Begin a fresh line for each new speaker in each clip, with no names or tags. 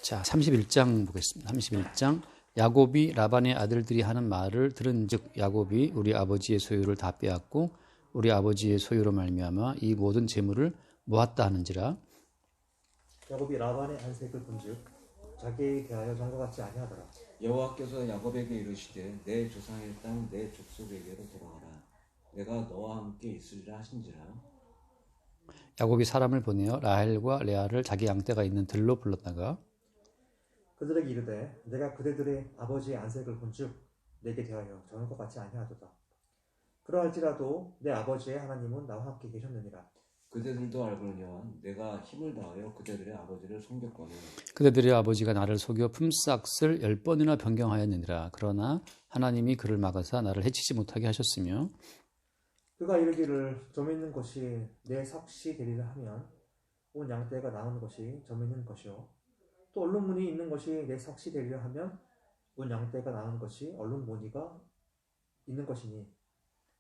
자, 31장 보겠습니다. 31장. 야곱이 라반의 아들들이 하는 말을 들은즉 야곱이 우리 아버지의 소유를 다 빼앗고 우리 아버지의 소유로 말미암아 이 모든 재물을 모았다 하는지라.
야곱이 라반의 안색을 본즉 자기에 대하여 전과 같지 아니하더라.
여호와께서 야곱에게 이르시되 내 조상의 땅 내 족속에게로 돌아가라. 내가 너와 함께 있으리라 하신지라.
야곱이 사람을 보내어 라헬과 레아를 자기 양떼가 있는 들로 불렀다가
그들에게 이르되 내가 그대들의 아버지의 안색을 본즉 내게 대하여 전과 같지 아니하도다. 그러할지라도 내 아버지의 하나님은 나와 함께 계셨느니라.
그대들도 알거니와 내가 힘을 다하여 그대들의 아버지를 속였거늘
그대들의 아버지가 나를 속여 품삯을 10번이나 변경하였느니라. 그러나 하나님이 그를 막아사 나를 해치지 못하게 하셨으며
그가 이르기를 점 있는 것이 내 삭시 되리라 하면 온 양떼가 나오는 것이 점 있는 것이요 또 얼룩무늬 있는 것이 내 삭시 되리라 하면 온 양떼가 나오는 것이 얼룩무늬가 있는 것이니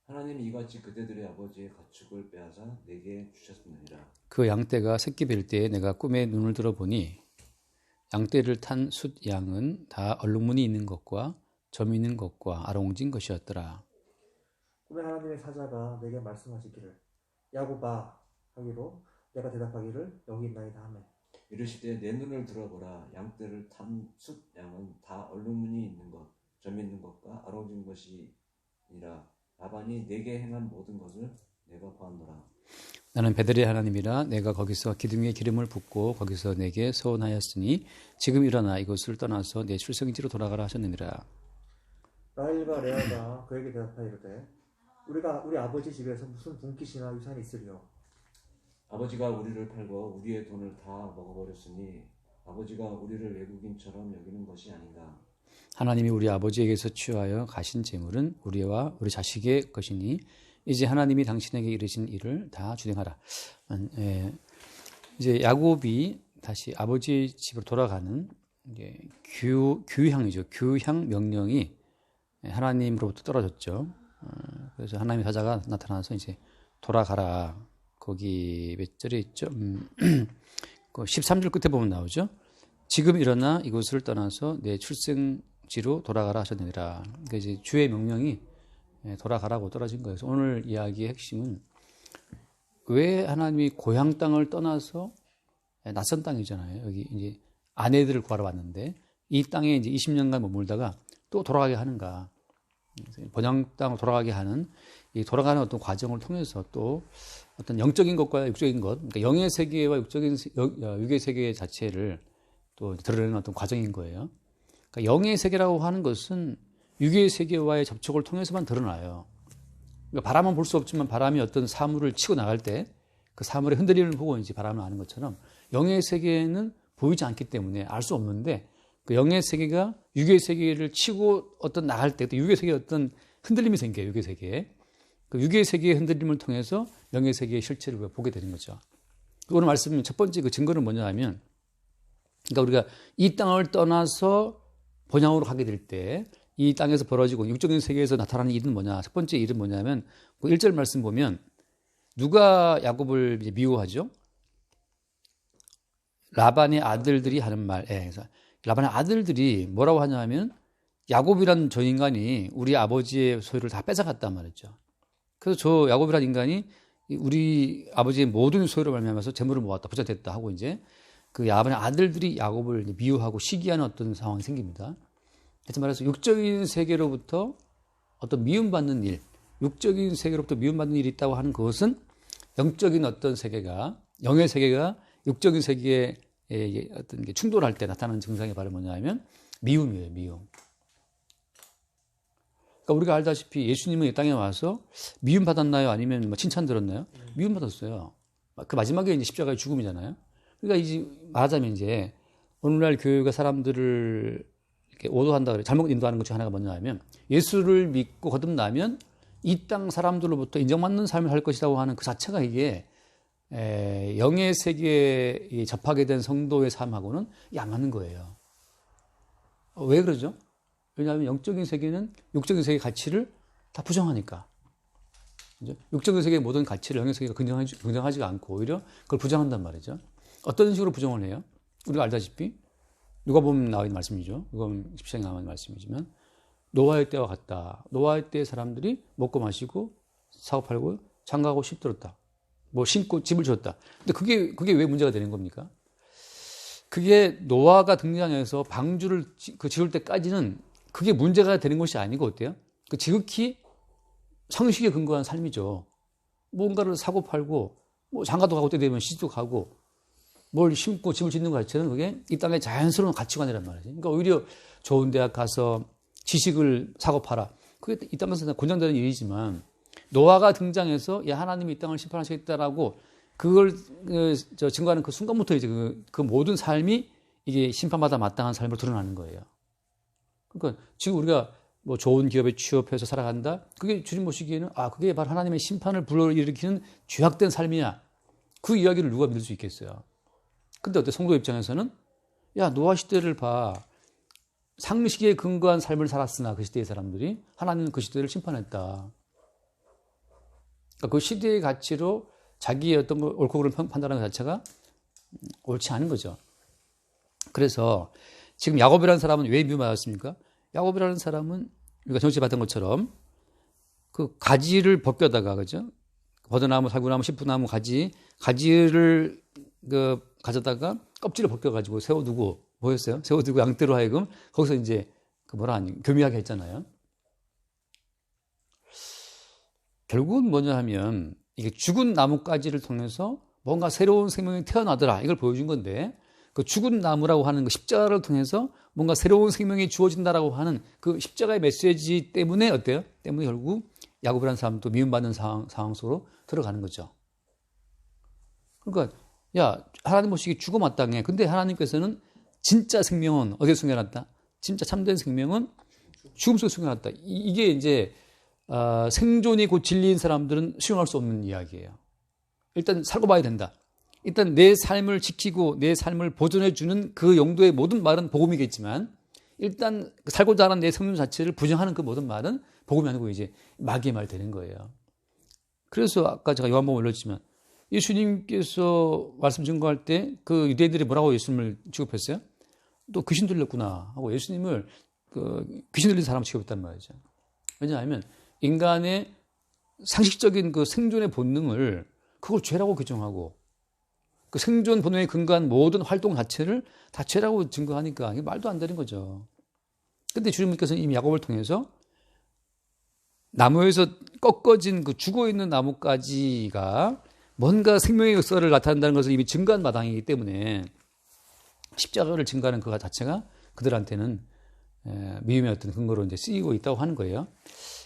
하나님이 이같이 그대들의 아버지의 가축을 빼앗아 내게 주셨느니라.
그 양떼가 새끼 뵐 때에 내가 꿈에 눈을 들어보니 양떼를 탄 숫 양은 다 얼룩무늬 있는 것과 점 있는 것과 아롱진 것이었더라.
꿈에 하나님의 사자가 내게 말씀하시기를 야곱아 하기로 내가 대답하기를 여기 있나이다 하매
이르시되 내 눈을 들어보라. 양떼를 탄 숫 양은 다 얼룩무늬 있는 것, 점 있는 것과 아롱진 것이니라. 라반이 내게 행한 모든 것을 내가 보았노라.
나는 베델의 하나님이라 내가 거기서 기둥에 기름을 붓고 거기서 내게 서원하였으니 지금 일어나 이곳을 떠나서 내 출생지로 돌아가라 하셨느니라.
라헬과 레아가 그에게 대답하여 이르되 우리가 우리 아버지 집에서 무슨 분깃이나 유산이 있으리요.
아버지가 우리를 팔고 우리의 돈을 다 먹어버렸으니 아버지가 우리를 외국인처럼 여기는 것이 아닌가.
하나님이 우리 아버지에게서 취하여 가신 재물은 우리와 우리 자식의 것이니 이제 하나님이 당신에게 이르신 일을 다 주행하라. 이제 야곱이 다시 아버지 집으로 돌아가는 이제 규향이죠. 규향 명령이 하나님으로부터 떨어졌죠. 그래서 하나님의 사자가 나타나서 이제 돌아가라. 거기 몇 절에 있죠? 13절 끝에 보면 나오죠. 지금 일어나 이곳을 떠나서 내 출생지로 돌아가라 하셨느니라. 그러니까 이제 주의 명령이 돌아가라고 떨어진 거예요. 그래서 오늘 이야기의 핵심은 왜 하나님이 고향 땅을 떠나서 낯선 땅이잖아요. 여기 이제 아내들을 구하러 왔는데 이 땅에 이제 20년간 머물다가 또 돌아가게 하는가. 본향 땅으로 돌아가게 하는 이 돌아가는 어떤 과정을 통해서 또 어떤 영적인 것과 육적인 것, 그러니까 영의 세계와 육의 세계 자체를 또 드러내는 어떤 과정인 거예요. 그러니까 영의 세계라고 하는 것은 육의 세계와의 접촉을 통해서만 드러나요. 그러니까 바람은 볼 수 없지만 바람이 어떤 사물을 치고 나갈 때 그 사물의 흔들림을 보고 이제 바람을 아는 것처럼 영의 세계는 보이지 않기 때문에 알 수 없는데 그 영의 세계가 육의 세계를 치고 어떤 나갈 때 또 육의 세계에 어떤 흔들림이 생겨요. 육의 세계에. 그 육의 세계의 흔들림을 통해서 영의 세계의 실체를 보게 되는 거죠. 오늘 말씀 첫 번째 그 증거는 뭐냐 하면 그러니까 우리가 이 땅을 떠나서 본향으로 가게 될 때 이 땅에서 벌어지고 육적인 세계에서 나타나는 일은 뭐냐. 첫 번째 일은 뭐냐면 그 1절 말씀 보면 누가 야곱을 이제 미워하죠? 라반의 아들들이 하는 말. 그래서 라반의 아들들이 뭐라고 하냐면 야곱이란 저 인간이 우리 아버지의 소유를 다 뺏어갔단 말이죠. 그래서 저 야곱이란 인간이 우리 아버지의 모든 소유를 말미암아서 재물을 모았다, 부자 됐다 하고 이제 그 라반의 아들들이 야곱을 미워하고 시기하는 어떤 상황이 생깁니다. 그래서 말해서 육적인 세계로부터 어떤 미움받는 일, 육적인 세계로부터 미움받는 일이 있다고 하는 그것은 영적인 어떤 세계가, 영의 세계가 육적인 세계에 어떤 게 충돌할 때 나타나는 증상이 바로 뭐냐 하면 미움이에요, 미움. 그러니까 우리가 알다시피 예수님은 이 땅에 와서 미움 받았나요? 아니면 칭찬 들었나요? 미움 받았어요. 그 마지막에 이제 십자가의 죽음이잖아요. 그러니까 이제 말하자면 이제 오늘날 교회가 사람들을 이렇게 오도한다 그래. 잘못 인도하는 것 중 하나가 뭐냐 하면 예수를 믿고 거듭나면 이 땅 사람들로부터 인정받는 삶을 할 것이라고 하는 그 자체가 이게 영의 세계에 접하게 된 성도의 삶하고는 안 맞는 거예요. 왜 그러죠? 왜냐하면 영적인 세계는 육적인 세계의 가치를 다 부정하니까. 육적인 세계의 모든 가치를 영의 세계가 긍정하지가 않고 오히려 그걸 부정한단 말이죠. 어떤 식으로 부정을 해요? 우리가 알다시피 누가복음 나와 있는 말씀이죠. 누가복음 17장에 나와 있는 말씀이지만 노아의 때와 같다. 노아의 때 사람들이 먹고 마시고 사고 팔고 장가하고 집 들었다. 뭐 신고 집을 지었다. 근데 그게 왜 문제가 되는 겁니까? 그게 노아가 등장해서 방주를 지을 때까지는 그게 문제가 되는 것이 아니고 어때요? 그 지극히 상식에 근거한 삶이죠. 뭔가를 사고 팔고 뭐 장가도 가고 때 되면 시집도 가고 뭘 심고 집을 짓는 것 자체는 그게 이 땅의 자연스러운 가치관이란 말이죠. 그러니까 오히려 좋은 대학 가서 지식을 사고 팔아. 그게 이 땅에서 권장되는 일이지만 노아가 등장해서 야 하나님이 이 땅을 심판하시겠다라고 그걸 증거하는 그 순간부터 이제 그 모든 삶이 이게 심판받아 마땅한 삶으로 드러나는 거예요. 그러니까 지금 우리가 뭐 좋은 기업에 취업해서 살아간다. 그게 주님 보시기에는 그게 바로 하나님의 심판을 불러일으키는 죄악된 삶이야. 그 이야기를 누가 믿을 수 있겠어요? 근데 어때? 성도 입장에서는 야 노아 시대를 봐. 상식에 근거한 삶을 살았으나 그 시대의 사람들이 하나님은 그 시대를 심판했다. 그러니까 그 시대의 가치로 자기의 어떤 옳고 그름을 판단하는 것 자체가 옳지 않은 거죠. 그래서 지금 야곱이라는 사람은 왜 미움받았습니까? 야곱이라는 사람은 우리가 정치 봤던 것처럼 그 가지를 벗겨다가 그죠? 버드나무, 살구나무, 시프나무 가지를 가져다가 껍질을 벗겨가지고 세워두고 뭐였어요? 세워두고 양떼로 하여금 거기서 이제 교미하게 했잖아요. 결국은 뭐냐 하면 이게 죽은 나뭇가지를 통해서 뭔가 새로운 생명이 태어나더라 이걸 보여준 건데 그 죽은 나무라고 하는 그 십자가를 통해서 뭔가 새로운 생명이 주어진다라고 하는 그 십자가의 메시지 때문에 어때요? 때문에 결국 야곱이라는 사람도 미움받는 상황 속으로 들어가는 거죠. 그러니까 야 하나님 보시기 죽어 마땅해. 근데 하나님께서는 진짜 생명은 어디에 숨겨놨다? 진짜 참된 생명은 죽음 속에 숨겨놨다. 이게 이제 생존이 곧 진리인 사람들은 수용할 수 없는 이야기예요. 일단 살고 봐야 된다. 일단 내 삶을 지키고 내 삶을 보존해주는 그 용도의 모든 말은 복음이겠지만 일단 살고자 하는 내 생존 자체를 부정하는 그 모든 말은 복음이 아니고 이제 마귀의 말 되는 거예요. 그래서 아까 제가 요한복음 올렸지만 예수님께서 말씀 증거할 때 그 유대인들이 뭐라고 예수님을 취급했어요? 또 귀신 들렸구나 하고 예수님을 귀신 들린 사람 취급했단 말이죠. 왜냐하면 인간의 상식적인 그 생존의 본능을 그걸 죄라고 규정하고 그 생존 본능에 근거한 모든 활동 자체를 다 죄라고 증거하니까 이게 말도 안 되는 거죠. 근데 주님께서 이미 야곱을 통해서 나무에서 꺾어진 그 죽어있는 나뭇가지가 뭔가 생명의 역사를 나타낸다는 것을 이미 증거한 마당이기 때문에 십자가를 증거하는 그 자체가 그들한테는 미움의 어떤 근거로 이제 쓰이고 있다고 하는 거예요.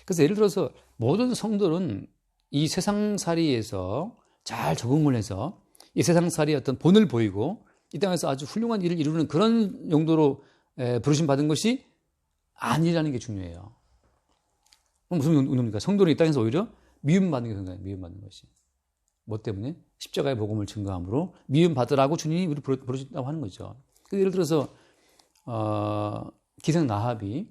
그래서 예를 들어서 모든 성도는 이 세상살이에서 잘 적응을 해서 이 세상살이의 어떤 본을 보이고 이 땅에서 아주 훌륭한 일을 이루는 그런 용도로 부르심 받은 것이 아니라는 게 중요해요. 무슨 의미입니까? 성도는 이 땅에서 오히려 미움받는 게 중요해요. 미움받는 것이. 뭐 때문에? 십자가의 복음을 증거함으로 미움받으라고 주님이 우리 부르셨다고 하는 거죠. 예를 들어서 기생 라합이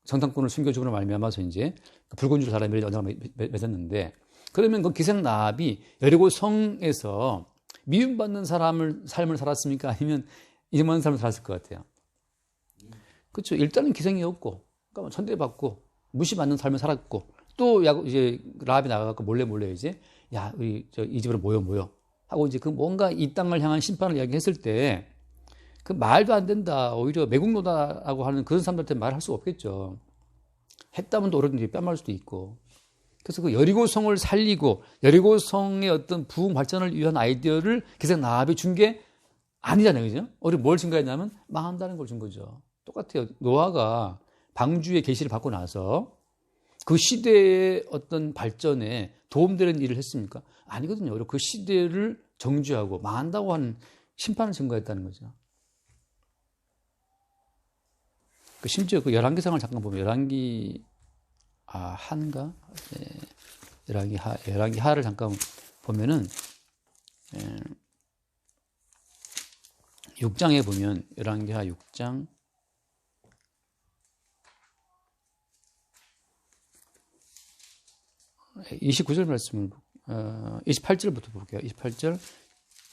정탐꾼을 숨겨주고 말미암아서 이제 붉은 줄 사람이 언약을 맺었는데 그러면 그 기생 라합이 여리고 성에서 미움받는 삶을 살았습니까? 아니면 이만한 삶을 살았을 것 같아요. 그렇죠. 일단은 기생이었고, 그러니까 천대받고 무시받는 삶을 살았고, 또 이제 라합이 나가고 몰래 이제 이 집으로 모여 하고 이제 그 뭔가 이 땅을 향한 심판을 이야기했을 때 그 말도 안 된다. 오히려 매국노다라고 하는 그런 사람들한테 말할 수가 없겠죠. 했다면 또 어른들이 뺨말 수도 있고. 그래서 그 여리고성을 살리고 여리고성의 어떤 부흥 발전을 위한 아이디어를 기생 라합이 준 게 아니잖아요. 그죠? 우리 뭘 증거했냐면 망한다는 걸 준 거죠. 똑같아요. 노아가 방주의 계시를 받고 나서 그 시대의 어떤 발전에 도움되는 일을 했습니까? 아니거든요. 오히려 그 시대를 정죄하고 망한다고 하는 심판을 증거했다는 거죠. 심지어 그 열왕기상을 잠깐 보면 열왕기 한가? 네. 열왕기 하를 잠깐 보면은 6장에 보면 열왕기 하 6장 29절 말씀을 28절부터 볼게요. 28절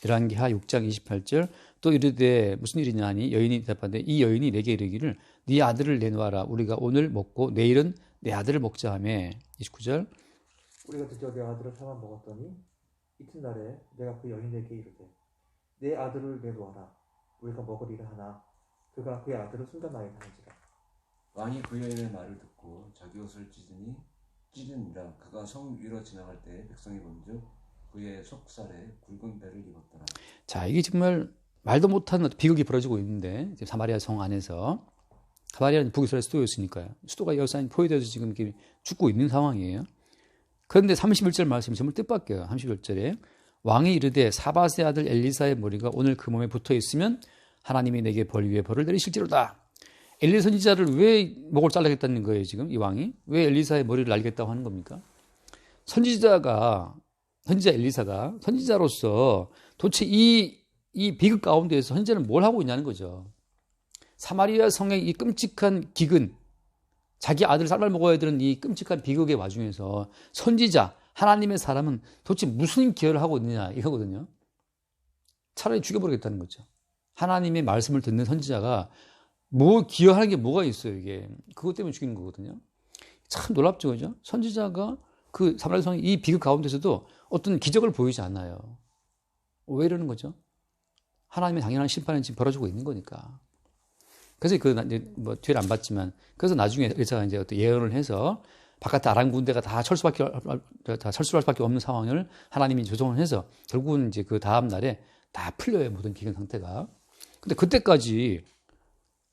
열왕기하 6장 28절 또 이르되 무슨 일이냐 하니 여인이 대답하되 이 여인이 내게 이르기를 네 아들을 내놓아라 우리가 오늘 먹고 내일은 내 아들을 먹자 하며 29절
우리가 드디어 내 아들을 삼아 먹었더니 이튿날에 내가 그 여인에게 이르되 내 아들을 내놓아라 우리가 먹으리라 하나 그가 그의 아들을 숨겨나이다 하는지라.
왕이 그 여인의 말을 듣고 자기 옷을 찢으니라. 그가 성 위로 지나갈 때 백성이 본즉 그의 속살에 굵은 배를 입었더라.
자, 이게 정말 말도 못하는 비극이 벌어지고 있는데 지금 사마리아 성 안에서 사마리아는 북이스라엘 수도였으니까요. 수도가 여사님 포위되어서 지금 이렇게 죽고 있는 상황이에요. 그런데 31절 말씀이 정말 뜻밖이에요. 31절에 왕이 이르되 사밧의 아들 엘리사의 머리가 오늘 그 몸에 붙어 있으면 하나님이 내게 벌 위에 벌을 내리실지로다. 엘리 선지자를 왜 목을 잘라겠다는 거예요, 지금 이 왕이? 왜 엘리사의 머리를 날리겠다고 하는 겁니까? 선지자 엘리사가 선지자로서 도대체 이 비극 가운데에서 선지자는 뭘 하고 있냐는 거죠. 사마리아 성의 이 끔찍한 기근, 자기 아들 삶을 먹어야 되는 이 끔찍한 비극의 와중에서 선지자, 하나님의 사람은 도대체 무슨 기여를 하고 있느냐 이거거든요. 차라리 죽여버리겠다는 거죠. 하나님의 말씀을 듣는 선지자가 뭐 기여하는 게 뭐가 있어요, 이게. 그것 때문에 죽이는 거거든요. 참 놀랍죠, 그죠? 선지자가 그 사마리아 성의 이 비극 가운데서도 어떤 기적을 보이지 않아요. 왜 이러는 거죠? 하나님의 당연한 심판은 지금 벌어지고 있는 거니까. 그래서 뭐 뒤를 안 봤지만, 그래서 나중에 의사가 이제 어떤 예언을 해서 바깥에 아람 군대가 다 철수할 수밖에 없는 상황을 하나님이 조정을 해서 결국은 이제 그 다음 날에 다 풀려요, 모든 기근 상태가. 근데 그때까지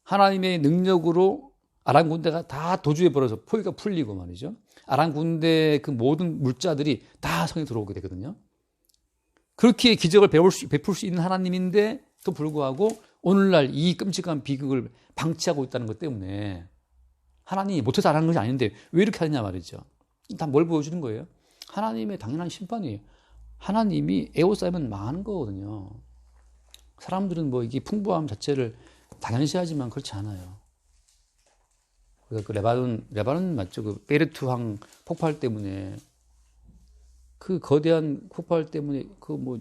하나님의 능력으로 아람 군대가 다 도주해 버려서 포위가 풀리고 말이죠. 아람 군대의 그 모든 물자들이 다 성에 들어오게 되거든요. 그렇게 기적을 베풀 수 있는 하나님인데도 불구하고 오늘날 이 끔찍한 비극을 방치하고 있다는 것 때문에 하나님이 못해서 안 하는 것이 아닌데 왜 이렇게 하느냐 말이죠. 다 뭘 보여주는 거예요? 하나님의 당연한 심판이에요. 하나님이 애호싸면 망하는 거거든요. 사람들은 뭐 이게 풍부함 자체를 당연시하지만 그렇지 않아요. 그 레바논 맞죠? 그 베르투항 폭발 때문에 그 거대한 폭발 때문에 그 뭐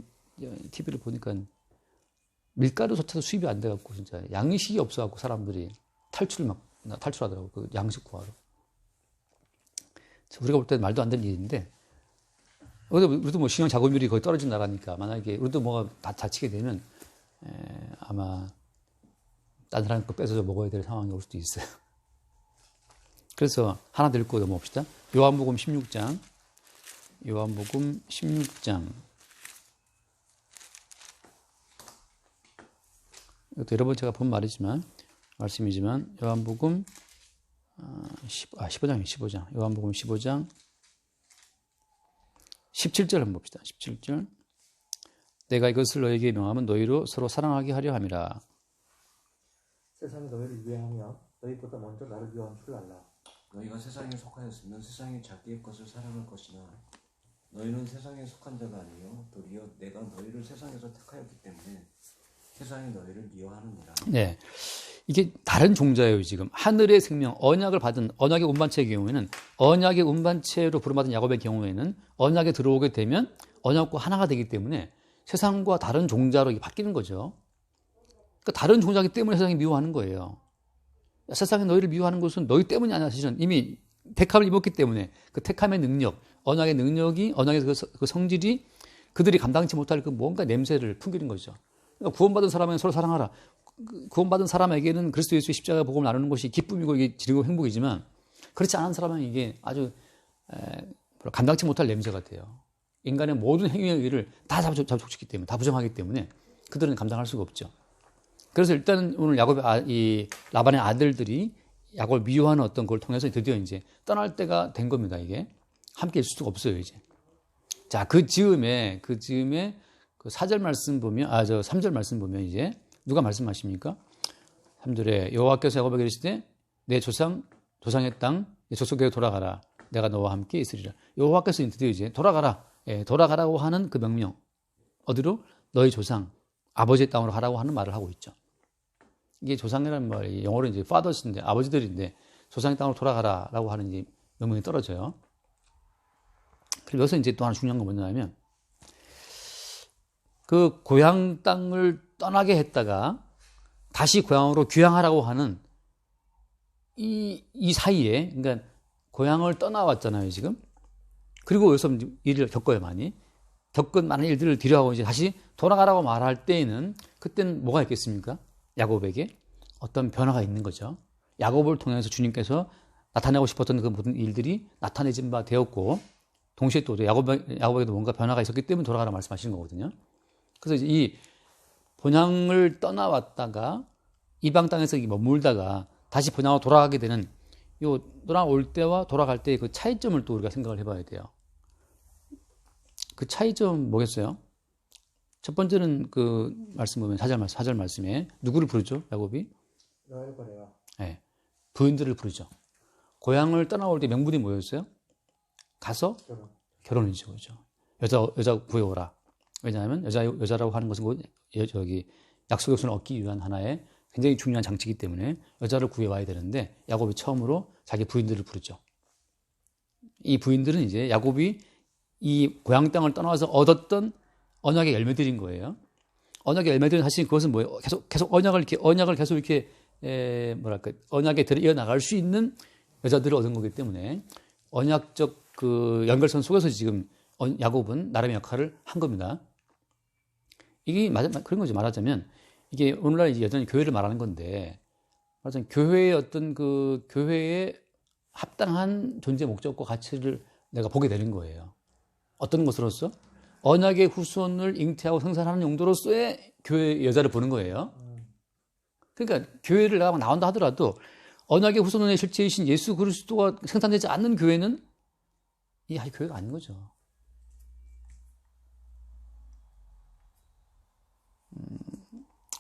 TV를 보니까 밀가루조차도 수입이 안 돼갖고 진짜 양식이 없어갖고 사람들이 탈출하더라고 그 양식 구하러. 우리가 볼 때는 말도 안 되는 일인데 우리도 뭐 신형 자급률이 거의 떨어진 나라니까 만약에 우리도 뭐가 다 다치게 되면 아마 딴 사람 거 뺏어서 먹어야 될 상황이 올 수도 있어요. 그래서 하나 더 읽고 넘어갑시다. 요한복음 16장. 이것도 여러 번 제가 본 말씀이지만 요한복음 15장. 요한복음 15장 17절 한번 봅시다. 17절. 내가 이것을 너에게 명하면 너희로 서로 사랑하게 하려 함이라.
세상이 너희를 위하며 너희보다 먼저 나를 위한 줄 알라.
너희가 세상에 속하였으면 세상이 자기의 것을 사랑할 것이나 너희는 세상에 속한 자가 아니요 도리어 내가 너희를 세상에서 택하였기 때문에 세상이 너희를 미워하느니라.
네, 이게 다른 종자예요. 지금 하늘의 생명, 언약을 받은 언약의 운반체의 경우에는 언약의 운반체로 부름받은 야곱의 경우에는 언약에 들어오게 되면 언약과 하나가 되기 때문에 세상과 다른 종자로 바뀌는 거죠. 그러니까 다른 종자이기 때문에 세상이 미워하는 거예요. 세상이 너희를 미워하는 것은 너희 때문이 아니라 사실은 이미 택함을 입었기 때문에 그 택함의 능력, 언약의 능력이, 언약의 그 성질이 그들이 감당치 못할 그 뭔가 냄새를 풍기는 거죠. 그러니까 구원받은 사람은 서로 사랑하라. 구원받은 사람에게는 그리스도 예수의 십자가 복음을 나누는 것이 기쁨이고 이게 즐거운 행복이지만 그렇지 않은 사람은 이게 아주 감당치 못할 냄새 같아요. 인간의 모든 행위의 의를 다 접촉시키기 때문에, 다 부정하기 때문에 그들은 감당할 수가 없죠. 그래서 일단 오늘 이 라반의 아들들이 야곱을 미워하는 어떤 걸 통해서 드디어 이제 떠날 때가 된 겁니다. 이게 함께 있을 수가 없어요 이제. 자, 그 즈음에 그 4절 말씀 보면 3절 말씀 보면 이제 누가 말씀하십니까? 3절에 여호와께서 야곱에게 이르시되 내 조상의 땅 내 족속에게 돌아가라. 내가 너와 함께 있으리라. 여호와께서 드디어 이제 돌아가라고 하는 그 명령. 어디로? 너희 조상 아버지의 땅으로 가라고 하는 말을 하고 있죠. 이게 조상이라는 말이 영어로 이제 fathers인데 아버지들인데 조상의 땅으로 돌아가라라고 하는 이제 명령이 떨어져요. 그리고 여기서 이제 또 하나 중요한 건 뭐냐면 그 고향 땅을 떠나게 했다가 다시 고향으로 귀향하라고 하는 이 사이에, 그러니까 고향을 떠나왔잖아요, 지금. 그리고 여기서 일을 겪어요, 많이. 겪은 많은 일들을 뒤로하고 이제 다시 돌아가라고 말할 때에는 그때는 뭐가 있겠습니까? 야곱에게 어떤 변화가 있는 거죠. 야곱을 통해서 주님께서 나타내고 싶었던 그 모든 일들이 나타내진 바 되었고, 동시에 또 야곱에게도 뭔가 변화가 있었기 때문에 돌아가라 말씀하시는 거거든요. 그래서 이제 이 본향을 떠나왔다가 이방 땅에서 머물다가 다시 본향으로 돌아가게 되는 요 돌아올 때와 돌아갈 때의 그 차이점을 또 우리가 생각을 해봐야 돼요. 그 차이점 뭐겠어요? 첫 번째는 그 말씀 보면 4절 말씀에 누구를 부르죠? 야곱이?
라헬과 레아.
네, 부인들을 부르죠. 고향을 떠나올 때 명분이 뭐였어요? 가서 결혼이죠, 그죠? 여자 구해오라. 왜냐하면 여자라고 하는 것은 저기 약속의 것을 얻기 위한 하나의 굉장히 중요한 장치이기 때문에 여자를 구해와야 되는데 야곱이 처음으로 자기 부인들을 부르죠. 이 부인들은 이제 야곱이 이 고향 땅을 떠나서 얻었던 언약의 열매들인 거예요. 언약의 열매들은 사실 그것은 뭐예요? 계속 언약을 계속 이렇게 언약에 들어 나갈 수 있는 여자들을 얻은 거기 때문에 언약적 그 연결선 속에서 지금 야곱은 나름의 역할을 한 겁니다. 이게 그런 거죠. 말하자면 이게 오늘날 이제 여전히 교회를 말하는 건데, 말하자면 교회의 어떤 그 교회에 합당한 존재 목적과 가치를 내가 보게 되는 거예요. 어떤 것으로서? 언약의 후손을 잉태하고 생산하는 용도로서의 교회 여자를 보는 거예요. 그러니까 교회를 나온다 하더라도 언약의 후손의 실체이신 예수 그리스도가 생산되지 않는 교회는 이 교회가 아닌 거죠.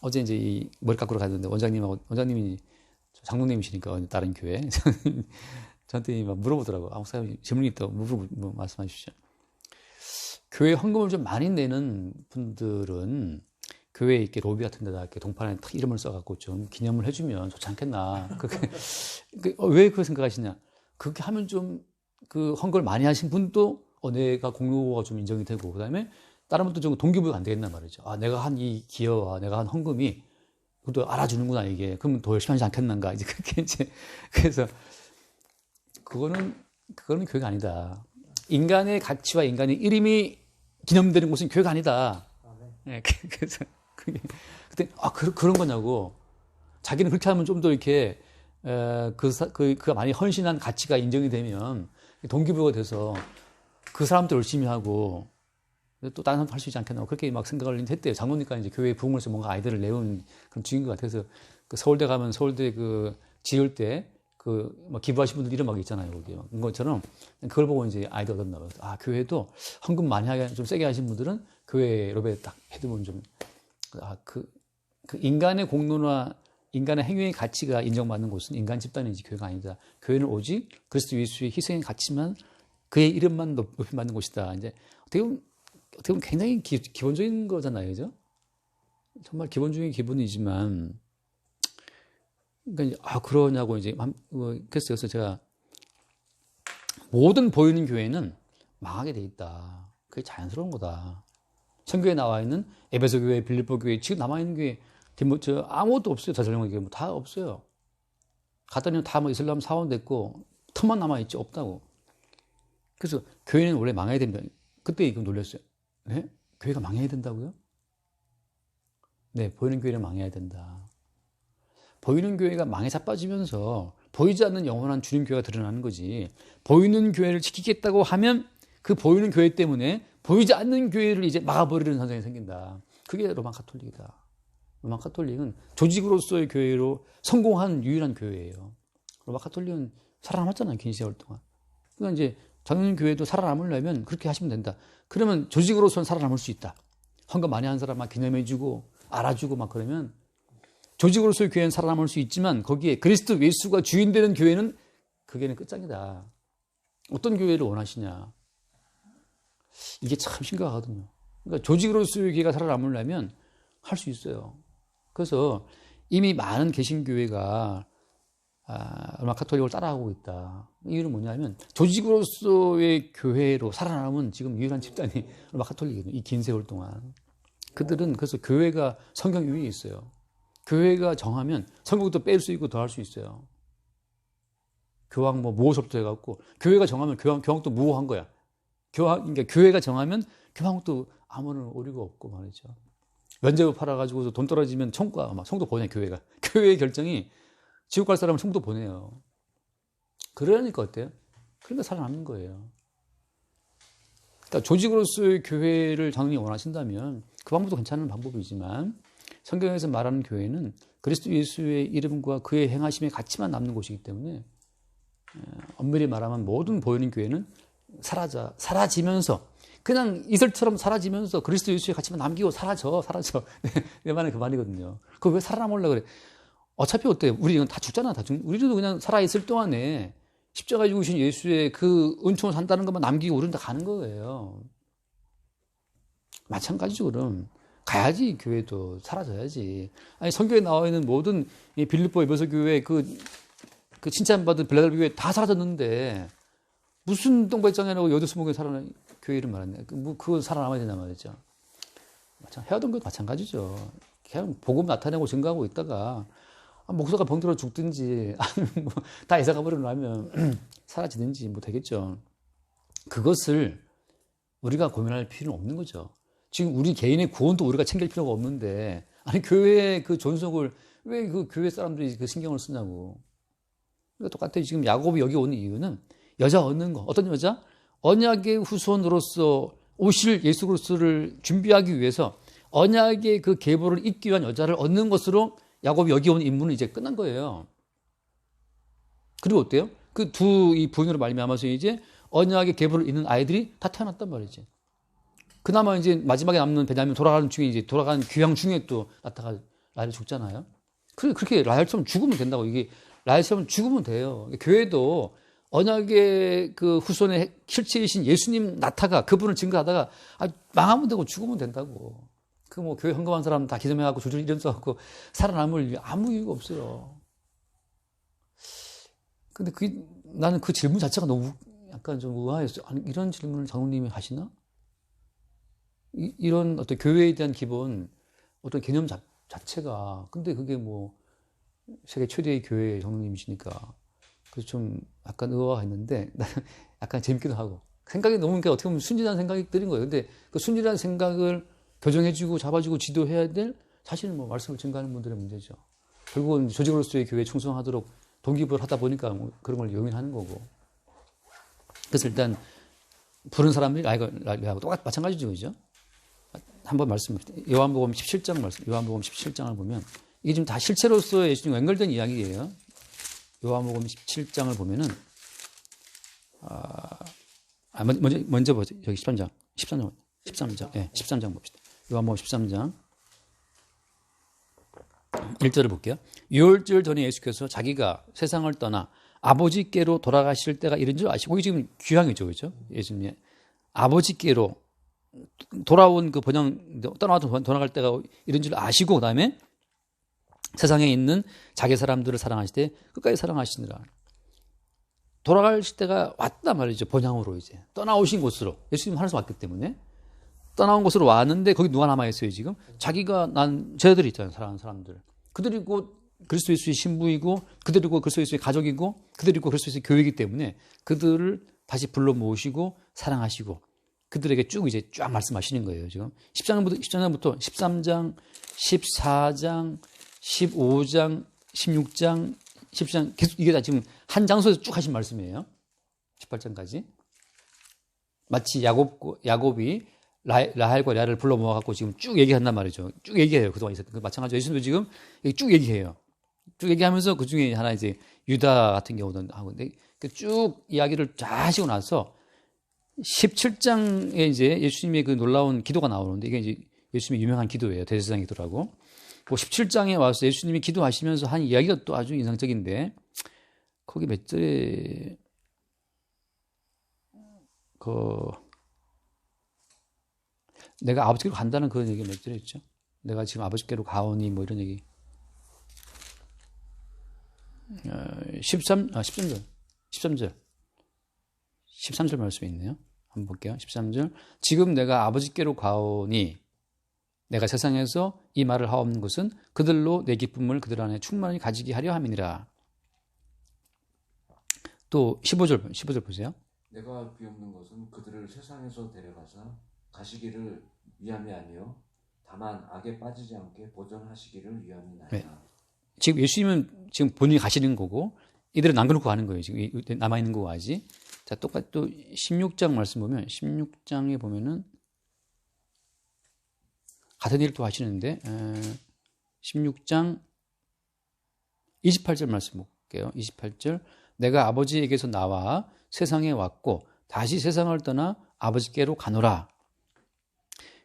어제 이제 이 머리 깎으러 갔는데 원장님이 장로님이시니까 다른 교회 저한테 막 물어보더라고요. 목사님 질문이 있다고 말씀해 주시죠. 교회 헌금을 좀 많이 내는 분들은 교회에 이렇게 로비 같은 데다 이렇게 동판에 탁 이름을 써갖고 좀 기념을 해주면 좋지 않겠나. 왜 그렇게 생각하시냐. 그렇게 하면 좀 그 헌금을 많이 하신 분도 내가 공로가 좀 인정이 되고, 그 다음에 다른 분도 좀 동기부여가 안 되겠나 말이죠. 내가 한 이 기여와 내가 한 헌금이 그것도 알아주는구나, 이게. 그러면 더 열심히 하지 않겠는가. 이제 그렇게 이제. 그래서 그거는 교회가 아니다. 인간의 가치와 인간의 이름이 기념되는 곳은 교회가 아니다. 네, 그래서 그때 그런 거냐고. 자기는 그렇게 하면 좀 더 이렇게 그가 많이 헌신한 가치가 인정이 되면 동기부여가 돼서 그 사람도 열심히 하고 또 다른 사람도 할 수 있지 않겠나. 그렇게 막 생각을 했대요. 장로니까 이제 교회 부흥을해서 뭔가 아이들을 내온 그런 중인 것 같아서 그 서울대 가면 서울대 그 지을 때 막 기부하신 분들 이름 막 있잖아요. 거기 막 것처럼 그걸 보고 이제 아이들 얻었나 봐요. 교회도 헌금 많이 하게 좀 세게 하신 분들은 교회 로베에 딱 해두면 좀 그 인간의 공로나 인간의 행위의 가치가 인정받는 곳은 인간 집단이지 교회가 아니다. 교회는 오직 그리스도 예수의 희생의 가치만 그의 이름만 높이 받는 곳이다. 이제 어떻게 보면 굉장히 기본적인 거잖아요, 그죠? 정말 기본적인 기본이지만, 그러니까 그러냐고 이제 그래서 제가 모든 보이는 교회는 망하게 돼 있다. 그게 자연스러운 거다. 성경에 나와 있는 에베소 교회, 빌립보 교회, 지금 남아 있는 교회 아무것도 없어요. 다전령의 교회 다 없어요. 갔더니 다 이슬람 사원 됐고 틈만 남아 있지 없다고. 그래서 교회는 원래 망해야 된다. 그때 이거 놀랐어요. 네? 교회가 망해야 된다고요? 네, 보이는 교회는 망해야 된다. 보이는 교회가 망에 자빠지면서 보이지 않는 영원한 주님 교회가 드러나는 거지. 보이는 교회를 지키겠다고 하면 그 보이는 교회 때문에 보이지 않는 교회를 이제 막아버리는 현상이 생긴다. 그게 로마 가톨릭이다. 로마 가톨릭은 조직으로서의 교회로 성공한 유일한 교회예요. 로마 가톨릭은 살아남았잖아요, 긴 세월 동안. 그러니까 이제 장로님 교회도 살아남으려면 그렇게 하시면 된다. 그러면 조직으로서는 살아남을 수 있다. 헌금 많이 한 사람 막 기념해주고 알아주고 막 그러면 조직으로서의 교회는 살아남을 수 있지만 거기에 그리스도 예수가 주인 되는 교회는 그게는 끝장이다. 어떤 교회를 원하시냐. 이게 참 심각하거든요. 그러니까 조직으로서의 교회가 살아남으려면 할 수 있어요. 그래서 이미 많은 개신교회가 로마 가톨릭을 따라가고 있다. 이유는 뭐냐면 조직으로서의 교회로 살아남은 지금 유일한 집단이 로마 가톨릭이거든요. 이 긴 세월 동안. 그들은 그래서 교회가 성경 위에 있어요. 교회가 정하면 성경도 뺄 수 있고 더 할 수 있어요. 교황 뭐 무호섭도 해갖고 교회가 정하면 교황도 무호한 거야. 그러니까 교회가 정하면 교황도 아무런 오류가 없고 말이죠. 면제부 팔아가지고서 돈 떨어지면 청구가 막 성도 보내 교회가. 교회의 결정이 지옥 갈 사람은 성도 보내요. 그러니까 어때요? 그러니까 살아남는 거예요. 그러니까 조직으로서의 교회를 당연히 원하신다면 그 방법도 괜찮은 방법이지만 성경에서 말하는 교회는 그리스도 예수의 이름과 그의 행하심의 가치만 남는 곳이기 때문에 엄밀히 말하면 모든 보이는 교회는 사라지면서 그냥 이슬처럼 사라지면서 그리스도 예수의 가치만 남기고 사라져. 내 말은 그 말이거든요. 그거 왜 살아남으려고 그래? 어차피 어때요? 우리 이건 다 죽잖아. 우리도 그냥 살아있을 동안에 십자가에 죽으신 예수의 그 은총을 산다는 것만 남기고 우리는 다 가는 거예요. 마찬가지죠, 그럼. 가야지, 교회도. 사라져야지. 아니, 성경에 나와 있는 모든 빌립보 에베소 교회 그 칭찬받은 빌라델비아 교회 다 사라졌는데 무슨 똥배짱이라고 여드스모게 살아난 교회 이름 말했네. 그거 살아남아야 되냐 말이죠. 헤어던 것도 마찬가지죠. 그냥 복음 나타내고 증거하고 있다가 목사가 병들어 죽든지 아니면 다 이사가 버리면 사라지든지 뭐 되겠죠. 그것을 우리가 고민할 필요는 없는 거죠. 지금 우리 개인의 구원도 우리가 챙길 필요가 없는데 아니 교회의 그 존속을 왜 그 교회 사람들이 그 신경을 쓰냐고. 그러니까 똑같아요. 지금 야곱이 여기 오는 이유는 여자 얻는 거. 어떤 여자? 언약의 후손으로서 오실 예수 그리스도를 준비하기 위해서 언약의 그 계보를 잇기 위한 여자를 얻는 것으로 야곱이 여기 온 임무는 이제 끝난 거예요. 그리고 어때요? 그 이 부인으로 말미암아서 이제 언약의 계보를 잇는 아이들이 다 태어났단 말이지. 그나마 이제 마지막에 남는 베냐민 돌아가는 귀향 중에 또 낳다가 라헬이 죽잖아요. 그렇게 라헬처럼 죽으면 된다고. 이게 라헬처럼 죽으면 돼요. 교회도 언약의 그 후손의 실체이신 예수님 낳다가 그분을 증거하다가 망하면 되고 죽으면 된다고. 그 뭐 교회 헌금한 사람 다 기도해갖고 줄줄 이름 써갖고 살아남을 아무 이유가 없어요. 근데 나는 그 질문 자체가 너무 약간 좀 의아했어요. 아니, 이런 질문을 장로님이 하시나? 이런 어떤 교회에 대한 기본 어떤 개념 자체가 근데 그게 뭐 세계 최대의 교회 장로님이시니까 그래서 좀 약간 의아했는데 나는 약간 재밌기도 하고 생각이 너무 어떻게 보면 순진한 생각이 들은 거예요. 근데 그 순진한 생각을 교정해주고 잡아주고 지도해야 될 사실은 뭐 말씀을 증거하는 분들의 문제죠. 결국은 조직으로서의 교회에 충성하도록 동기부여를 하다 보니까 뭐 그런 걸 용인하는 거고. 그래서 일단 부른 사람들이 라이하고 마찬가지죠, 그죠? 한번 요한복음 17장 요한복음 17장을 보면 이게 지금 다 실체로서의 예수님과 연결된 이야기예요. 요한복음 17장을 보면은 먼저 보세요. 여기 13장. 예, 13장 봅시다. 요한복음 13장 1절을 볼게요. 유월절 전에 예수께서 자기가 세상을 떠나 아버지께로 돌아가실 때가 이른 줄 아시고, 이게 지금 귀향이죠, 그렇죠? 예수님이 아버지께로 돌아온 그 떠나서 돌아갈 때가 이른 줄 아시고, 그 다음에 세상에 있는 자기 사람들을 사랑하시되 끝까지 사랑하시느라. 돌아가실 때가 왔단 말이죠. 본향으로 이제 떠나오신 곳으로. 예수님 하늘에서 왔기 때문에 떠나온 곳으로 왔는데 거기 누가 남아있어요 지금? 자기가 난 쟤들이 있잖아요. 사랑하는 사람들. 그들이 곧 그리스도 예수의 신부이고 그들이 곧 그리스도 예수의 가족이고 그들이 곧 그리스도 예수의 교회이기 때문에 그들을 다시 불러 모으시고 사랑하시고 그들에게 이제 쫙 말씀하시는 거예요. 지금 10장부터 13장, 14장, 15장, 16장, 17장 계속 이게 다 지금 한 장소에서 쭉 하신 말씀이에요. 18장까지. 마치 야곱이 라헬과 레아를 불러 모아갖고 지금 쭉 얘기한단 말이죠. 쭉 얘기해요. 그동안 있었던. 마찬가지로 예수님도 지금 쭉 얘기해요. 쭉 얘기하면서 그 중에 하나 이제 유다 같은 경우도 하고. 근데 쭉 이야기를 다 하시고 나서 17장에 이제 예수님의 그 놀라운 기도가 나오는데 이게 이제 예수님의 유명한 기도예요. 대제사장 기도라고. 그 17장에 와서 예수님이 기도하시면서 한 이야기가 또 아주 인상적인데 거기 몇 절에 내가 아버지께로 간다는 그런 얘기 몇 절에 있죠? 내가 지금 아버지께로 가오니 뭐 이런 얘기. 13절. 13절 말씀이 있네요. 한번 볼게요. 13절. 지금 내가 아버지께로 가오니 내가 세상에서 이 말을 하옵는 것은 그들로 내 기쁨을 그들 안에 충만히 가지게 하려 함이니라. 또 15절 보세요.
내가 비옵는 것은 그들을 세상에서 데려가사 가시기를 위함이 아니요 다만 악에 빠지지 않게 보존하시기를 위함이나이다.
네. 지금 예수님은 지금 본인이 가시는 거고 이들은 남겨놓고 가는 거예요. 지금 남아있는 거고 아직. 자, 똑같이 또 16장 말씀 보면 16장에 보면은 같은 일을 또 하시는데 16장 28절 말씀 볼게요. 28절 내가 아버지에게서 나와 세상에 왔고 다시 세상을 떠나 아버지께로 가노라.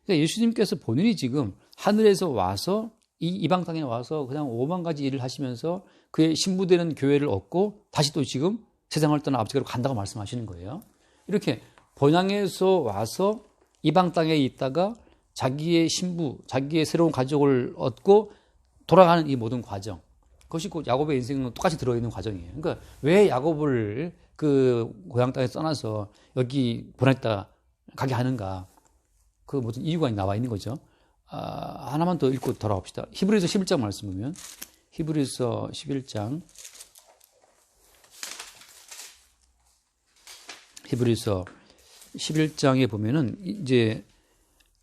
그러니까 예수님께서 본인이 지금 하늘에서 와서 이 이방 땅에 와서 그냥 5만 가지 일을 하시면서 그의 신부되는 교회를 얻고 다시 또 지금 세상을 떠나 아버지께로 간다고 말씀하시는 거예요. 이렇게 본향에서 와서 이방 땅에 있다가 자기의 신부, 자기의 새로운 가족을 얻고 돌아가는 이 모든 과정. 그것이 곧 야곱의 인생은 똑같이 들어있는 과정이에요. 그러니까 왜 야곱을 그 고향 땅에 떠나서 여기 보냈다 가게 하는가. 그 모든 이유가 나와 있는 거죠. 하나만 더 읽고 돌아옵시다. 히브리서 11장 말씀 보면 히브리서 11장 히브리서 11장에 보면은 이제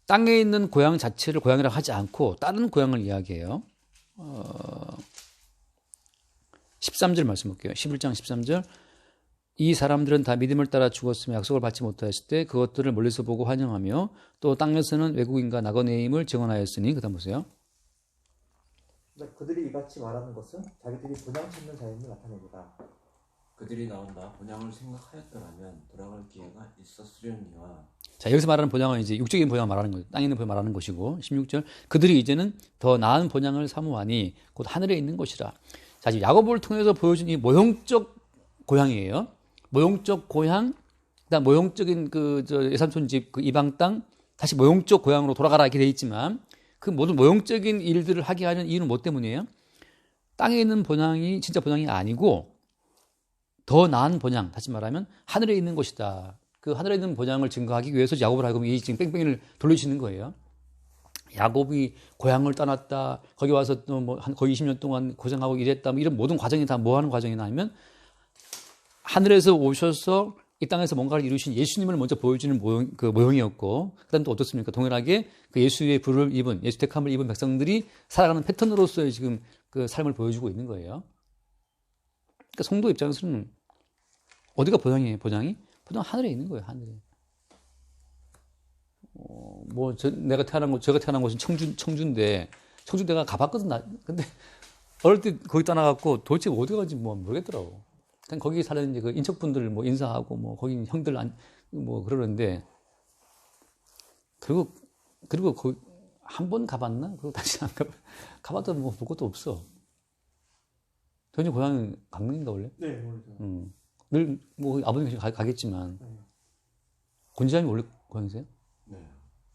땅에 있는 고향 자체를 고향이라고 하지 않고 다른 고향을 이야기해요. 13절 말씀 볼게요. 11장 13절 이 사람들은 다 믿음을 따라 죽었으며 약속을 받지 못하였을 때 그것들을 멀리서 보고 환영하며 또 땅에서는 외국인과 나그네임을 증언하였으니 그 다음 보세요.
그들이 이같이 말하는 것은 자기들이 본향 찾는 자임을 나타냅니다.
그들이 나온다 본향을 생각하였더라면 돌아갈 기회가 있었으려니와.
자, 여기서 말하는 본향은 이제 육적인 본향을 말하는 거죠. 땅에 있는 본향을 말하는 것이고 16절 그들이 이제는 더 나은 본향을 사모하니 곧 하늘에 있는 것이라. 자, 지금 야곱을 통해서 보여준 이 모형적 고향이에요. 모형적 고향, 그다음 모형적인 예삼촌 집, 그 이방 땅, 다시 모형적 고향으로 돌아가라 이렇게 돼 있지만 그 모든 모형적인 일들을 하게 하는 이유는 뭐 때문이에요? 땅에 있는 본향이 진짜 본향이 아니고 더 나은 본향, 다시 말하면 하늘에 있는 것이다. 그 하늘에 있는 본향을 증거하기 위해서 야곱을 하여금 이 지금 뺑뺑이를 돌리시는 거예요. 야곱이 고향을 떠났다, 거기 와서 또 뭐 거의 20년 동안 고생하고 일했다, 뭐 이런 모든 과정이 다 뭐 하는 과정이냐 하면 하늘에서 오셔서 이 땅에서 뭔가를 이루신 예수님을 먼저 보여주는 모형이었고, 그 다음 또 어떻습니까? 동일하게 그 예수의 불을 입은, 예수 택함을 입은 백성들이 살아가는 패턴으로서의 지금 그 삶을 보여주고 있는 거예요. 그러니까 성도 입장에서는 어디가 본향이에요? 본향이 하늘에 있는 거예요, 하늘에. 제가 태어난 곳은 청주인데, 청주 내가 가봤거든, 근데 어릴 때 거기 떠나갖고 도대체 어디 가는지 모르겠더라고. 그냥 거기 사는 이제 그 인척분들 인사하고 거기 형들 그러는데, 그리고 거기 한 번 가봤나? 그리고 다시 안 가봤다 볼 것도 없어. 전혀 고향은 강릉인가 원래?
네, 모르죠.
늘 아버님 가겠지만 권지함이 원래 고향이세요?
네.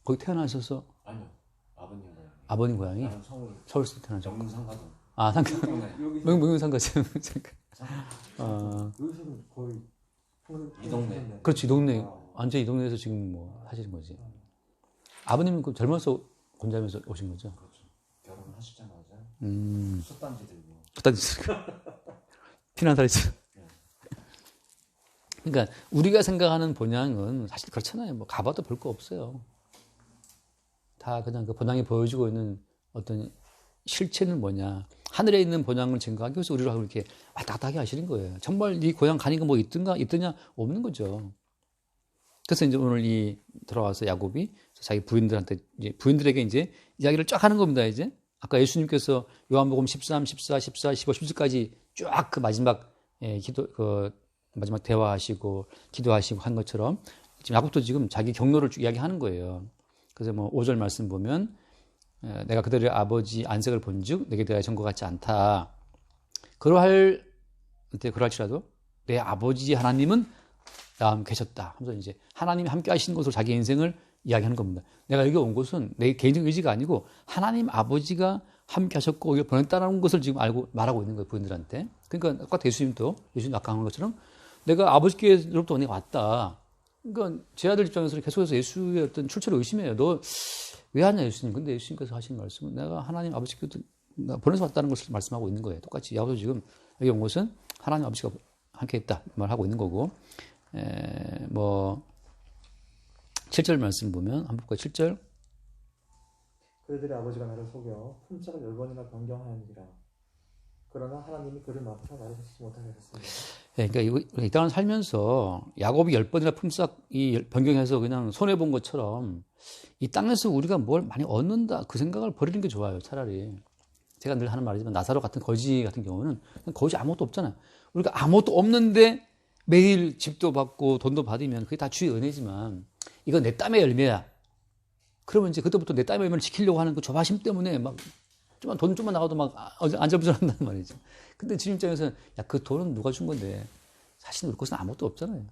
거기 태어나셔서?
아니요. 아버님 고향.
아버님 고향이?
나는
서울에서 태어나셨고.
영등상가동.
명상가죠.
여기서는 거의
이 동네.
그렇지, 이 동네. 완전 이 동네에서 지금 하시는 거지. 아버님은 그 젊어서 권지함에서 오신 거죠?
그렇죠. 결혼하시자마자 솥단지 들고.
피난살이죠. 그러니까 우리가 생각하는 본향은 사실 그렇잖아요. 가봐도 볼 거 없어요. 다 그냥 그 본향이 보여주고 있는 어떤 실체는 뭐냐. 하늘에 있는 본향을 증거하기 위해서 우리를 이렇게 왔다 갔다 하게 하시는 거예요. 정말 네 고향 가니까 있더냐? 없는 거죠. 그래서 이제 오늘 들어와서 야곱이 자기 부인들에게 이제 이야기를 쫙 하는 겁니다, 이제. 아까 예수님께서 요한복음 13, 14, 14, 15, 17까지 쫙 그 마지막 마지막 대화하시고 기도하시고 한 것처럼 지금 야곱도 지금 자기 경로를 쭉 이야기하는 거예요. 그래서 5절 말씀 보면 내가 그들의 아버지 안색을 본즉 내게 대하여 전과 같지 않다. 그러할지라도 내 아버지 하나님은 나와 함께 계셨다 하면서 이제 하나님이 함께 하시는 것으로 자기 인생을 이야기하는 겁니다. 내가 여기 온 것은 내 개인적 의지가 아니고 하나님 아버지가 함께 하셨고 여기 보냈다는 것을 지금 말하고 있는 거예요, 부인들한테. 그러니까 똑같아 예수님 아까 한 것처럼 내가 아버지께로부터 내가 왔다. 그러니까 제 아들 입장에서 계속해서 예수의 어떤 출처를 의심해요. 너 왜 하냐 예수님. 근데 예수님께서 하신 말씀은 내가 하나님 아버지께도 보내서 왔다는 것을 말씀하고 있는 거예요. 똑같이 야고보 지금 여기 온 것은 하나님 아버지가 함께 했다 말하고 있는 거고, 뭐 7절 말씀 보면 한번 볼까요? 7절.
그들의 아버지가 나를 속여 품삯을 10번이나 변경하였느니라. 그러나 하나님이 그를 맡아 나를 해치지 못하게 하셨습니다.
그러니까 이 땅을 살면서 야곱이 10번이나 품삯이 변경해서 그냥 손해본 것처럼 이 땅에서 우리가 뭘 많이 얻는다 그 생각을 버리는 게 좋아요. 차라리. 제가 늘 하는 말이지만 나사로 같은 거지 같은 경우는 거지 아무것도 없잖아요. 우리가 아무것도 없는데 매일 집도 받고 돈도 받으면 그게 다 주의 은혜지만 이건 내 땀의 열매야. 그러면 이제 그때부터 내 땀의 열매를 지키려고 하는 그 조바심 때문에 막 돈 좀만 나가도 막 안절부절한단 말이죠. 근데 주님 입장에서는 야, 그 돈은 누가 준 건데 사실 우리 것은 아무것도 없잖아요.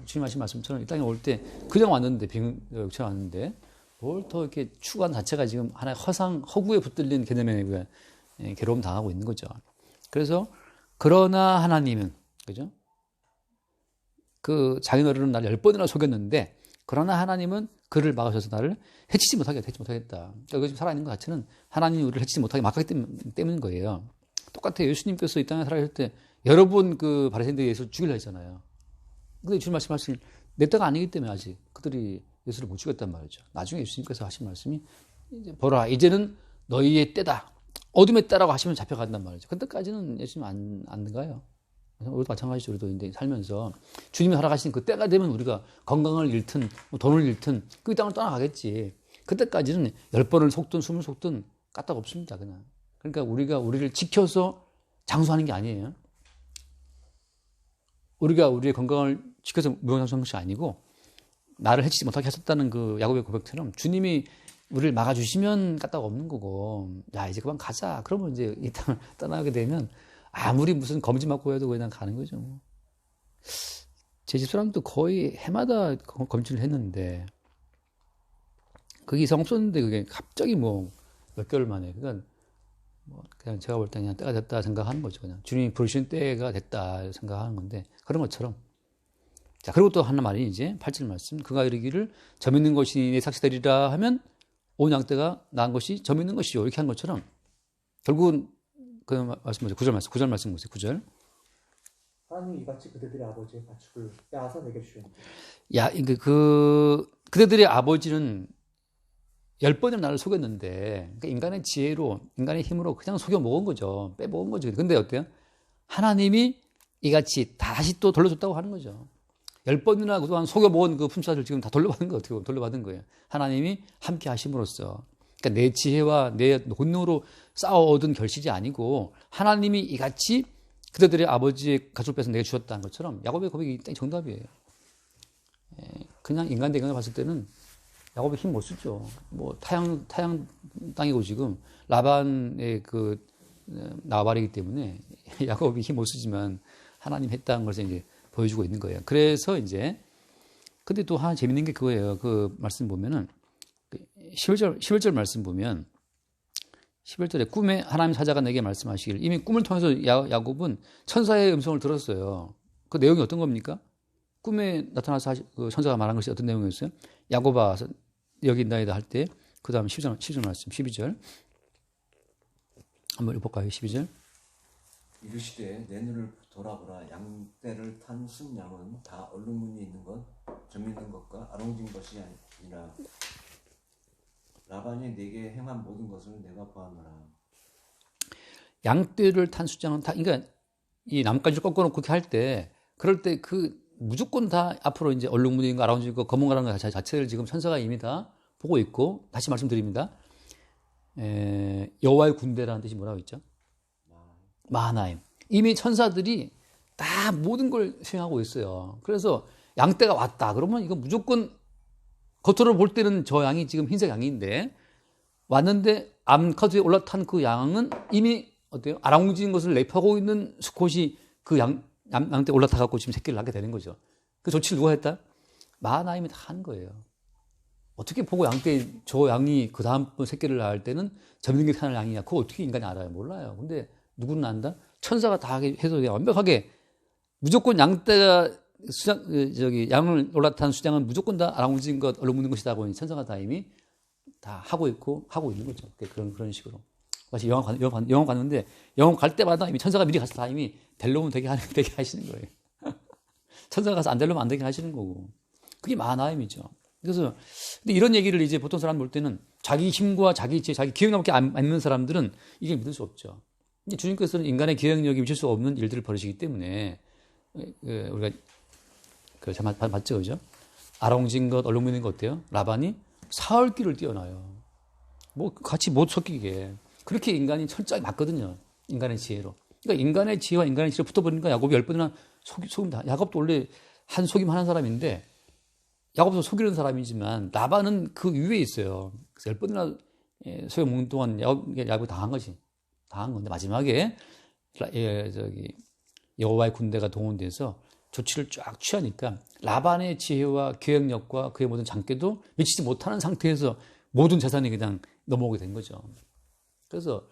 주님 하신 말씀처럼 이 땅에 올 때 그냥 왔는데 빙처 왔는데 뭘 더 이렇게 추구한 자체가 지금 하나의 허구에 붙들린 개념에 괴로움 당하고 있는 거죠. 그래서 그러나 하나님은 그죠? 그 장인어른은 나를 10번이나 속였는데 그러나 하나님은 그를 막으셔서 나를 해치지 못하겠다. 그러니까 지금 살아있는 것 자체는 하나님이 우리를 해치지 못하게 막았기 때문인 거예요. 똑같아요. 예수님께서 이 땅에 살아계실 때 여러분 그 바리새인들이 예수를 죽이려 했잖아요. 근데 주님 말씀하신 내 때가 아니기 때문에 아직 그들이 예수를 못 죽였단 말이죠. 나중에 예수님께서 하신 말씀이 이제 보라 이제는 너희의 때다. 어둠의 때라고 하시면 잡혀간단 말이죠. 그때까지는 예수님 안 가요. 우리도 마찬가지죠. 우리도 이제 살면서 주님이 살아가신 그 때가 되면 우리가 건강을 잃든 뭐 돈을 잃든 그 땅을 떠나가겠지. 그때까지는 10번을 속든 20을 속든 까딱 없습니다. 그냥. 그러니까 우리가 우리를 지켜서 장수하는 게 아니에요. 우리가 우리의 건강을 지켜서 무용장수하는 것이 아니고 나를 해치지 못하게 하셨다는 그 야곱의 고백처럼 주님이 우리를 막아주시면 까딱 없는 거고 야 이제 그만 가자. 그러면 이제 이 땅을 떠나게 되면 아무리 무슨 검지 맞고 해도 그냥 가는 거죠. 제 집사람도 거의 해마다 검진을 했는데 그게 이상 없었는데 그게 갑자기 뭐 몇 개월 만에 그러니까 뭐 그냥 제가 볼 때 그냥 때가 됐다 생각하는 거죠. 그냥 주님이 부르신 때가 됐다 생각하는 건데 그런 것처럼 자 그리고 또 하나 말이 이제 8절 말씀 그가 이르기를 점 있는 것이 내 삭시되리라 하면 온 양떼가 낳은 것이 점 있는 것이요 이렇게 한 것처럼 결국은 그 말씀 보세요. 9절 말씀 보세요. 9절.
하나님이 이같이 그들의 아버지의 가축을 빼앗아 내게 주셨는데.
야, 그들의 아버지는 10번을 나를 속였는데, 그러니까 인간의 지혜로, 인간의 힘으로 그냥 속여 먹은 거죠. 빼먹은 거죠. 근데 어때요? 하나님이 이같이 다시 또 돌려줬다고 하는 거죠. 10번이나 그동안 속여 먹은 그 품삯을 지금 다 돌려받은 거 어떻게 돌려받은 거예요. 하나님이 함께 하심으로써. 그러니까 내 지혜와 내 본능으로 쌓아 얻은 결실이 아니고 하나님이 이같이 그들의 아버지의 가축을 빼서 내게 주었다는 것처럼 야곱의 고백이 딱 정답이에요. 그냥 인간 대경을 봤을 때는 야곱이 힘 못 쓰죠. 뭐 타양 땅이고 지금 라반의 그 나발이기 때문에 야곱이 힘 못 쓰지만 하나님 했다는 것을 이제 보여주고 있는 거예요. 그래서 이제 근데 또 하나 재밌는 게 그거예요. 그 말씀 보면은 11절 말씀 보면 11절에 꿈에 하나님 사자가 내게 말씀하시길 이미 꿈을 통해서 야곱은 천사의 음성을 들었어요. 그 내용이 어떤 겁니까? 꿈에 나타나서 그 천사가 말한 것이 어떤 내용이었어요? 야곱아 여기 있나이다 할 때 그 다음 12절 말씀 12절 한번 읽어볼까요? 12절
이르시되 내 눈을 돌아보라 양떼를 탄 순양은 다 얼룩무늬 있는 것 점 있는 것과 아롱진 것이 아니라 라반이 내게 행한 모든 것을 내가 보았노라.
양떼를 탄 숫장은 다 그러니까 이 나뭇가지를 꺾어놓고 그렇게 할 때 그럴 때 그 무조건 다 앞으로 이제 얼룩무늬인 거 아롱진 거 검은 거라는 거 자체를 지금 천사가 이미 다 보고 있고 다시 말씀드립니다. 여호와의 군대라는 뜻이 뭐라고 했죠? 마하나임. 이미 천사들이 다 모든 걸 수행하고 있어요. 그래서 양떼가 왔다. 그러면 이거 무조건 겉으로 볼 때는 저 양이 지금 흰색 양인데 왔는데 암컷에 올라탄 그 양은 이미 어때요? 아랑진 것을 내포하고 있는 수컷이 그 양떼 올라타갖고 지금 새끼를 낳게 되는 거죠. 그 조치를 누가 했다? 마하나임이 다 한 거예요. 어떻게 보고 저 양이 그 다음 새끼를 낳을 때는 점있는 게 타는 양이냐? 그거 어떻게 인간이 알아요? 몰라요. 근데 누구는 안다? 천사가 다 해서 완벽하게 무조건 양떼가 양을 올라탄 수장은 무조건 다 아랑진 것, 얼룩무늬 것이다 보니 천사가 다 이미 다 하고 있고 하고 있는 거죠. 그런 식으로. 마치 영화 갔는데 영화 갈 때마다 이미 천사가 미리 가서 다 이미 데려오면 되게 하시는 거예요. 천사가 가서 안 데려오면 안 되게 하시는 거고. 그게 마하나임이죠. 그래서 근데 이런 얘기를 이제 보통 사람 볼 때는 자기 힘과 자기 지혜, 자기 기억력밖에 안 믿는 사람들은 이게 믿을 수 없죠. 이제 주님께서는 인간의 기억력이 미칠 수 없는 일들을 벌이시기 때문에 우리가 잘 맞죠, 그죠? 아롱진 것, 얼룩무늬인 것 어때요? 라반이 사흘길을 뛰어나요. 뭐 같이 못 섞이게. 그렇게 인간이 철저히 맞거든요. 인간의 지혜로. 그러니까 인간의 지혜와 인간의 지혜로 붙어버리니까 야곱이 10번이나 속인다. 야곱도 원래 한 속임 하는 사람인데 야곱도 속이는 사람이지만 라반은 그 위에 있어요. 그래서 10번이나 속여 먹는 동안 야곱이 당한 거지. 당한 건데 마지막에 여호와의 군대가 동원돼서 조치를 쫙 취하니까 라반의 지혜와 기억력과 그의 모든 장깨도 미치지 못하는 상태에서 모든 재산이 그냥 넘어오게 된 거죠. 그래서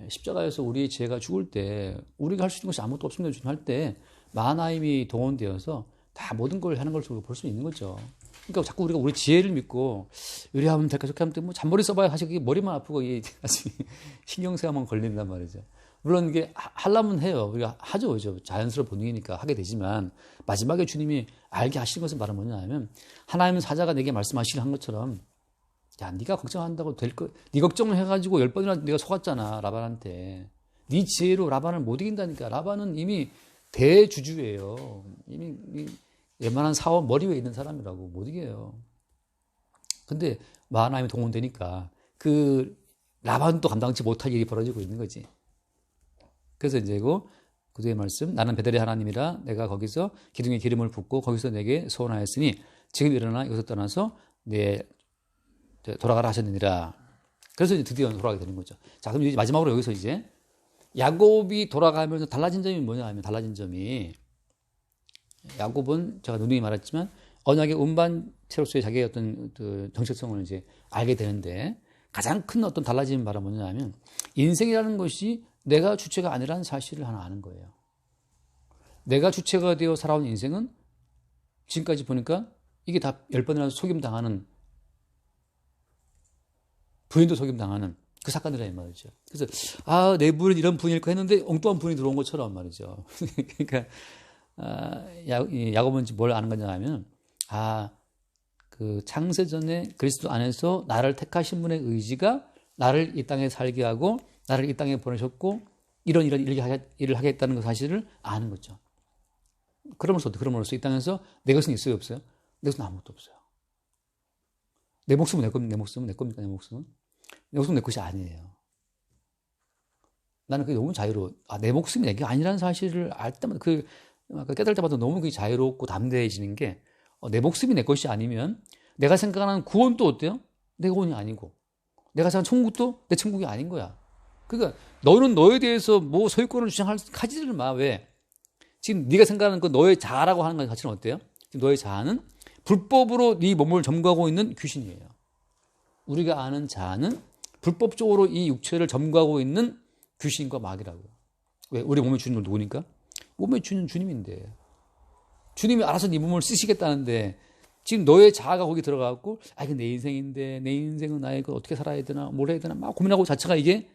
십자가에서 우리의 지혜가 죽을 때 우리가 할 수 있는 것이 아무것도 없습니다. 주님 할 때 마하나임이 동원되어서 다 모든 걸 하는 걸 볼 수 있는 거죠. 그러니까 자꾸 우리가 우리 지혜를 믿고 의뢰하면 될까 저렇게 하면 뭐 잔머리 써봐야 사실 그게 머리만 아프고 신경쇠만 걸린단 말이죠. 물론 이게 하려면 해요. 우리가 하죠. 그죠? 자연스러운 본능이니까 하게 되지만 마지막에 주님이 알게 하시는 것은 바로 뭐냐면 하나님은 사자가 내게 말씀하시려 한 것처럼 야, 네가 걱정한다고 될 거, 네 걱정을 해가지고 10번이나 네가 속았잖아, 라반한테. 네 지혜로 라반을 못 이긴다니까. 라반은 이미 대주주예요. 이미 웬만한 사업 머리 위에 있는 사람이라고 못 이겨요. 근데 마하나임이 동원되니까 그 라반도 감당치 못할 일이 벌어지고 있는 거지. 그래서 이제 구두의 말씀, 나는 베델의 하나님이라 내가 거기서 기둥에 기름을 붓고 거기서 내게 소원하였으니 지금 일어나 이것을 떠나서 돌아가라 하셨느니라. 그래서 이제 드디어 돌아가게 되는 거죠. 자, 그럼 이제 마지막으로 여기서 이제 야곱이 돌아가면서 달라진 점이 뭐냐 하면 달라진 점이 야곱은 제가 누누이 말했지만 언약의 운반체로서의 자기의 어떤 그 정체성을 이제 알게 되는데 가장 큰 어떤 달라짐이 바로 뭐냐 하면 인생이라는 것이 내가 주체가 아니라는 사실을 하나 아는 거예요. 내가 주체가 되어 살아온 인생은 지금까지 보니까 이게 다 10번이나 속임당하는 부인도 속임당하는 그 사건이라 이 말이죠. 그래서 내 부인은 이런 부인일 거 했는데 엉뚱한 부인이 들어온 것처럼 말이죠. 그러니까 야곱은 뭘 아는 거냐 하면 그 창세전에 그리스도 안에서 나를 택하신 분의 의지가 나를 이 땅에 살게 하고 나를 이 땅에 보내셨고 이런 일을 하겠다는 그 사실을 아는 거죠. 그러면서 이 땅에서 내 것은 있어요, 없어요? 내 것은 아무것도 없어요. 내 목숨은 내 겁니까? 내 목숨은 내 것이 아니에요. 나는 그게 너무 자유로워. 내 목숨이 내게 아니라는 사실을 알 때마다 깨달을 때마다 너무 그게 자유롭고 담대해지는 게 내 목숨이 내 것이 아니면 내가 생각하는 구원도 어때요? 내 구원이 아니고 내가 생각하는 천국도 내 천국이 아닌 거야. 그러니까 너는 너에 대해서 뭐 소유권을 주장하지를 마. 왜? 지금 네가 생각하는 그 너의 자아라고 하는 것 자체는 어때요? 지금 너의 자아는 불법으로 네 몸을 점거하고 있는 귀신이에요. 우리가 아는 자아는 불법적으로 이 육체를 점거하고 있는 귀신과 마귀라고요. 왜? 우리 몸의 주인은 누구니까? 몸의 주인은 주님인데 주님이 알아서 네 몸을 쓰시겠다는데 지금 너의 자아가 거기 들어가고 이게 내 인생인데 내 인생은 나의 그 어떻게 살아야 되나 뭘 해야 되나 막 고민하고 자체가 이게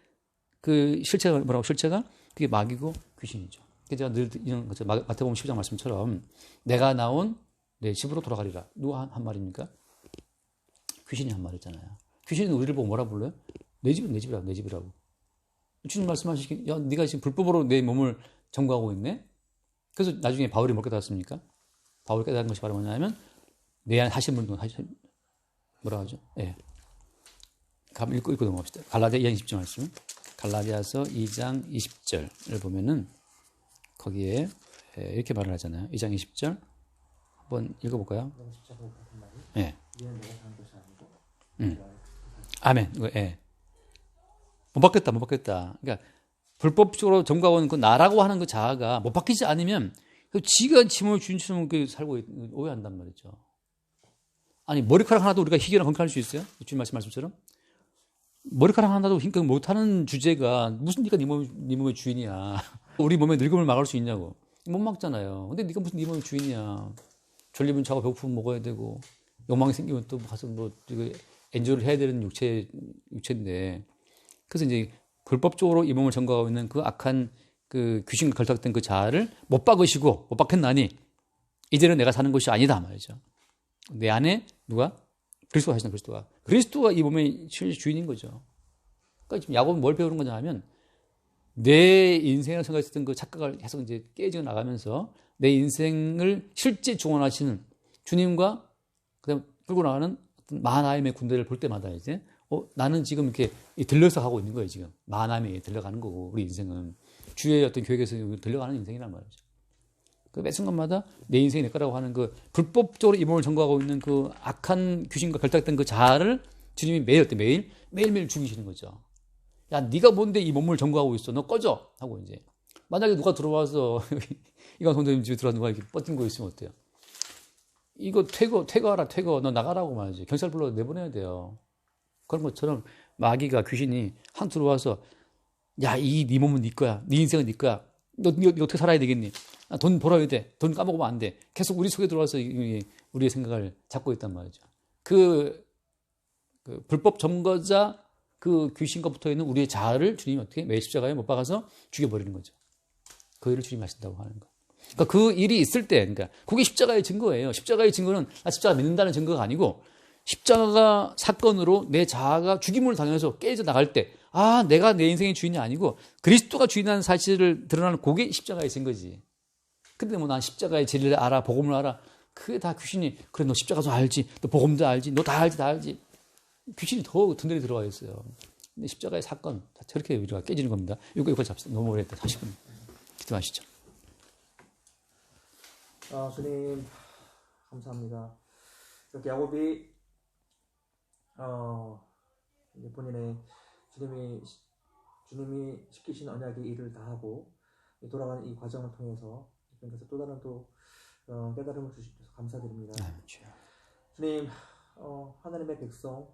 그 실체가 그게 마귀고 귀신이죠. 제가 늘 이런 거죠. 마태복음 10장 말씀처럼 내가 나온 내 집으로 돌아가리라. 누가 한 말입니까? 귀신이 한 말이잖아요. 귀신은 우리를 보고 뭐라 불러요? 내 집은 내 집이라고. 주님 말씀하시기, 네가 지금 불법으로 내 몸을 점거하고 있네? 그래서 나중에 바울이 뭘 깨달았습니까? 바울이 깨달은 것이 바로 뭐냐면, 내 안에 하신 분도, 뭐라 하죠? 예. 읽고 넘어갑시다. 갈라디아 2장 20절 말씀. 갈라디아서 2장 20절을 보면은, 거기에 이렇게 말을 하잖아요. 2장 20절. 한번 읽어볼까요? 예. 아멘. 예. 못 받겠다. 그러니까 불법적으로 점거하고 있는 그 나라고 하는 그 자아가 못 바뀌지 않으면 지가 지 몸을 주인처럼 살고 오해한단 말이죠. 아니 머리카락 하나도 우리가 희귀나 건강할 수 있어요? 주님 말씀처럼 머리카락 하나도 힘껏 못하는 주제가 무슨 네가 네 몸의 주인이야. 우리 몸의 늙음을 막을 수 있냐고. 못 막잖아요. 근데 네가 무슨 네 몸의 주인이야. 졸리면 자고 배고프면 먹어야 되고 욕망이 생기면 또 가서 뭐 엔조이를 해야 되는 육체인데, 그래서 이제 불법적으로 이 몸을 점거하고 있는 그 악한 그 귀신과 결탁된 그 자아를 못 박으시고 못 박혔나니 이제는 내가 사는 것이 아니다 말이죠. 내 안에 누가? 그리스도가 하시는 그리스도가 이 몸의 주인인 거죠. 그러니까 지금 야곱은 뭘 배우는 거냐 하면 내 인생을 생각했던 그 착각을 계속 이제 깨져 나가면서 내 인생을 실제 주관하시는 주님과 그다음 끌고 나가는 어떤 마하나임의 군대를 볼 때마다 이제 나는 지금 이렇게 들려서 가고 있는 거예요. 지금 마하나임에 들려가는 거고 우리 인생은 주의 어떤 교육에서 들려가는 인생이란 말이죠. 그 매 순간마다 내 인생이 내 거라고 하는 그 불법적으로 이 몸을 점거하고 있는 그 악한 귀신과 결탁된 그 자아를 주님이 매일매일 죽이시는 거죠. 야, 네가 뭔데 이 몸을 점거하고 있어? 너 꺼져! 하고 이제 만약에 누가 들어와서 이관 선생님 집에 들어와 누가 이렇게 뻗은 거 있으면 어때요? 이거 퇴거하라, 퇴거. 너 나가라고 말이지. 경찰 불러 내보내야 돼요. 그런 것처럼 마귀가 귀신이 한 들어와서 야, 네 몸은 네 거야. 네 인생은 네 거야. 너 어떻게 살아야 되겠니? 돈 벌어야 돼. 돈 까먹으면 안 돼. 계속 우리 속에 들어와서 우리의 생각을 잡고 있단 말이죠. 그 불법 점거자 그 귀신과 붙어 있는 우리의 자아를 주님이 어떻게 매 십자가에 못 박아서 죽여버리는 거죠. 그 일을 주님이 하신다고 하는 거. 그러니까 그 일이 있을 때, 그러니까 그게 십자가의 증거예요. 십자가의 증거는 십자가 믿는다는 증거가 아니고 십자가 사건으로 내 자아가 죽임을 당해서 깨져 나갈 때, 내가 내 인생의 주인이 아니고 그리스도가 주인이라는 사실을 드러나는 그게 십자가의 증거지. 근데 뭐 난 십자가의 진리를 알아, 복음을 알아. 그게 다 귀신이 그래 너 십자가도 알지, 너 복음도 알지, 너 다 알지. 귀신이 더 든든히 들어와 있어요. 근데 십자가의 사건 저렇게 우리가 깨지는 겁니다. 이거 잡시다. 너무 오래했다. 40분 기도하시죠.
주님 감사합니다. 이렇게 야곱이 이제 본인의 주님이 시키신 언약의 일을 다 하고 돌아가는 이 과정을 통해서 주님께서 또 다른 깨달음을 주셔서 감사드립니다. 주님, 하나님의 백성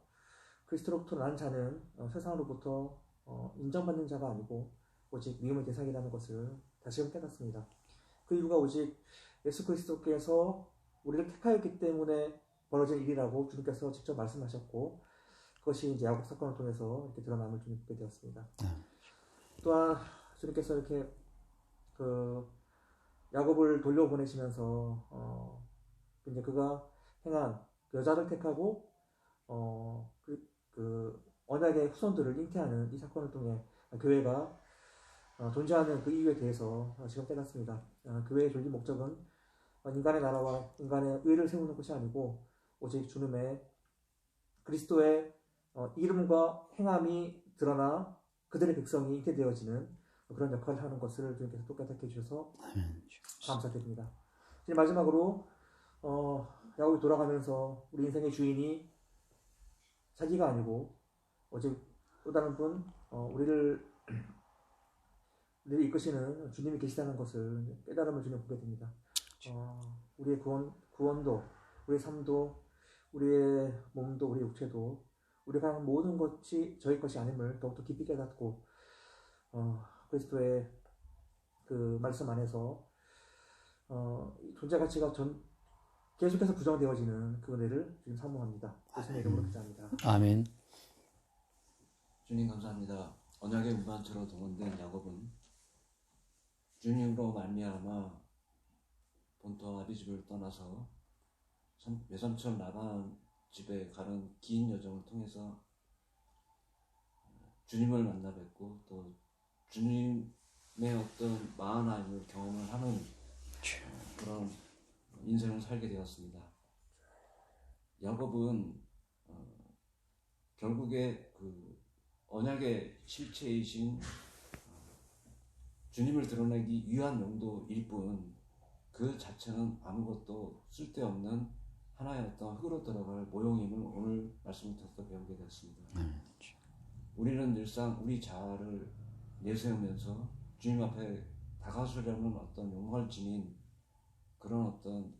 그리스도로부터 난 자는 세상으로부터 인정받는 자가 아니고 오직 미움의 대상이라는 것을 다시금 깨닫습니다. 그 이유가 오직 예수 그리스도께서 우리를 택하였기 때문에 벌어진 일이라고 주님께서 직접 말씀하셨고 그것이 이제 야곱 사건을 통해서 이렇게 드러남을 주님 보게 되었습니다. 또한 주님께서 이렇게 그 야곱을 돌려보내시면서 이제 그가 행한 여자를 택하고 그 언약의 후손들을 잉태하는 이 사건을 통해 교회가 존재하는 그 이유에 대해서 지금 깨닫습니다. 교회의 존재 목적은 인간의 나라와 인간의 의를 세우는 것이 아니고 오직 주님의 그리스도의 이름과 행함이 드러나 그들의 백성이 잉태되어지는 그런 역할을 하는 것을 주님께서 또 깨닫게 해주셔서 감사드립니다. 이제 마지막으로 야곱이 돌아가면서 우리 인생의 주인이 자기가 아니고 오직 또 다른 분 우리를 이끄시는 주님이 계시다는 것을 깨달음을 주님 보게 됩니다. 우리의 구원도 우리의 삶도 우리의 몸도 우리의 육체도 우리가 하는 모든 것이 저희 것이 아님을 더욱더 깊이 깨닫고 그리스도의 그 말씀 안에서 존재 가치가 계속해서 부정되어지는 그 은혜를 주님 사모합니다. 예수님의 이름으로 기도합니다.
아멘.
주님 감사합니다. 언약의 운반처로 동원된 야곱은 주님으로 말미암아 본토 아비집을 떠나서 외삼촌 라반 집에 가는 긴 여정을 통해서 주님을 만나 뵙고 또 주님의 어떤 마하나임을 경험을 하는 그런 인생을 살게 되었습니다. 야곱은 결국에 그 언약의 실체이신 주님을 드러내기 위한 용도일 뿐 그 자체는 아무것도 쓸데없는 하나의 어떤 흙으로 들어갈 모형임을 오늘 말씀을 통해서 배우게 되었습니다. 우리는 늘상 우리 자아를 내세우면서 주님 앞에 다가서려는 어떤 욕망을 지닌 그런 어떤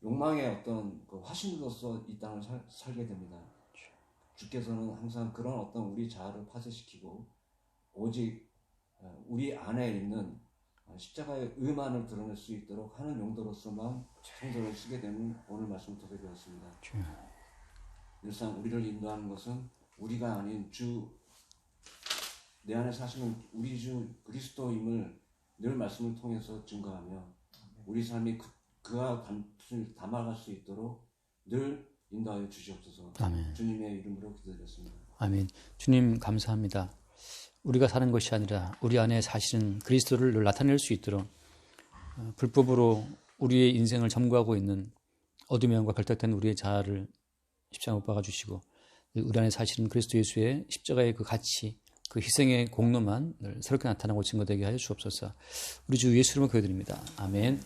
욕망의 어떤 그 화신으로서 이 땅을 살게 됩니다. 주께서는 항상 그런 어떤 우리 자아를 파쇄시키고 오직 우리 안에 있는 십자가의 의만을 드러낼 수 있도록 하는 용도로서만 성서를 쓰게 되는 오늘 말씀을 듣게 되었습니다. 늘상 우리를 인도하는 것은 우리가 아닌 내 안에 사시는 우리 주 그리스도임을 늘 말씀을 통해서 증거하며 우리 삶이 그와 같이 담아갈 수 있도록 늘 인도하여 주시옵소서.
아멘.
주님의 이름으로 기도드렸습니다.
아멘. 주님 감사합니다. 우리가 사는 것이 아니라 우리 안에 사시는 그리스도를 늘 나타낼 수 있도록 불법으로 우리의 인생을 점거하고 있는 어둠의 영과 결탁된 우리의 자아를 십자가 못 박아주시고 우리 안에 사시는 그리스도 예수의 십자가의 그 가치, 그 희생의 공로만 늘 새롭게 나타나고 증거되게 하여 주옵소서. 우리 주 예수 이름으로 기도드립니다. 아멘.